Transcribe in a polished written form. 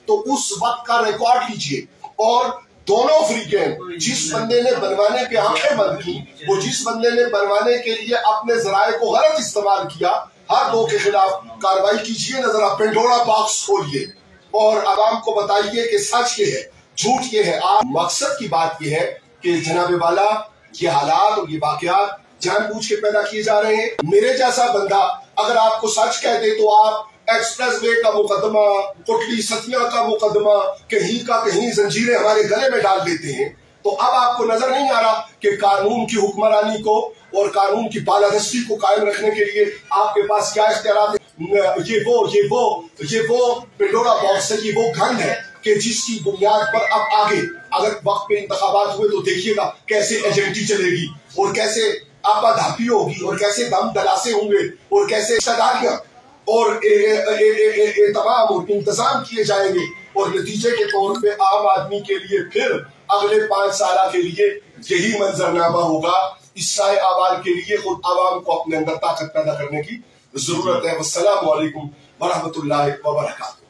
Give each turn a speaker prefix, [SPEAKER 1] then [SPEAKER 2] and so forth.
[SPEAKER 1] तो उस वक्त का रिकॉर्ड लीजिए। और दोनों फरीकें, जिस बंदे ने बनवाने पे आंखें बंद की, वो जिस बंदे ने बनवाने के लिए अपने जराए को गलत इस्तेमाल किया, हर दो के खिलाफ कार्रवाई कीजिए। नजर आप पेंडोरा बॉक्स खोलिए और आवाम को बताइए कि सच ये है, झूठ ये है। आप मकसद की बात ये है कि जनाब वाला ये हालात और ये वाकयात जानबूझ के पैदा किए जा रहे हैं। मेरे जैसा बंदा अगर आपको सच कह दे तो आप एक्सप्रेस वे का मुकदमा, कोटली सतिया का मुकदमा, कहीं का कहीं जंजीरें हमारे गले में डाल देते हैं। तो अब आपको नजर नहीं आ रहा कि कानून की हुक्मरानी को और कानून की बालादस्ती को कायम रखने के लिए आपके पास क्या इख्तियार है। ये वो पेंडोरा बॉक्स है, ये वो गन है कि जिसकी बुनियाद पर अब आगे अगर वक्त पे इंतखाबात हुए तो देखिएगा कैसे एजेंटी चलेगी और कैसे आपाधापी होगी और कैसे दम दलासे होंगे और कैसे सदारियां और तमाम इंतजाम किए जाएंगे। और नतीजे के तौर पे आम आदमी के लिए फिर अगले 5 साल के लिए यही मंजरनामा होगा। इस्लाह आवाम के लिए खुद आवाम को अपने अंदर ताकत पैदा करने की जरूरत है। वस्सलामु अलैकुम वरहमतुल्लाहि वबरकातुहू।